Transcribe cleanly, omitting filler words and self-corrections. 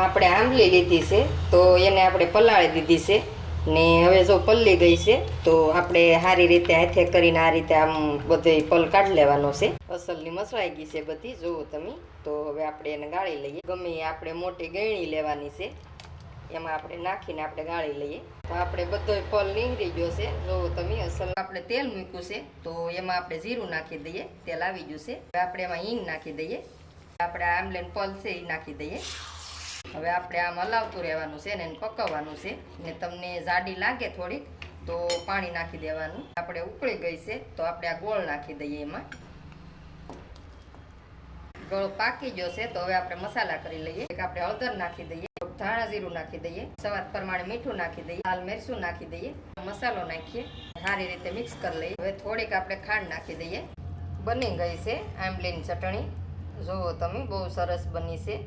આપણે આંબલી લીધી છે તો એને આપણે પલાળી દીધી છે ને હવે જો પલળી ગઈ છે તો આપણે સારી રીતે હાથે કરીને આ રીતે આમ બધું પલ કાઢી લેવાનો છે. અસલની મસળાઈ ગઈ છે બધી, જુઓ તમે. તો હવે આપણે એને ગાળી લઈએ. ગમે એ આપણે મોટી ગળણી લેવાની છે, એમાં આપણે નાખીને આપણે ગાળી લઈએ. તો આપણે બધોય પલ નીકળી ગયો છે, જુઓ તમે. અસલ આપણે તેલ મૂક્યું છે તો એમાં આપણે જીરું નાખી દઈએ. તેલ આવી ગયું છે. હવે આપણે એમાં હિંગ નાખી દઈએ. આપણે આમલેન પલ છે એ નાખી દઈએ. હવે આપણે આમ હલાવતું રહેવાનું છે ને એને પકવવાનું છે. ને તમને જાડી લાગે થોડીક તો પાણી નાખી દેવાનું. આપણે ઉકળી ગઈ છે તો આપણે આ ગોળ નાખી દઈએ. એમાં ગોળ પાકી ગયો છે તો હવે આપણે મસાલા કરી લઈએ. આપણે હળદર નાખી દઈએ, ધાણા જીરું નાખી દઈએ, સ્વાદ પ્રમાણે મીઠું નાખી દઈએ, લાલ મરચું નાખી દઈએ, મસાલો નાખીએ, સારી રીતે મિક્સ કરી લઈએ. હવે થોડીક આપણે ખાંડ નાખી દઈએ. બની ગઈ છે આંબલીની ચટણી, જુઓ તમે, બહુ સરસ બની છે.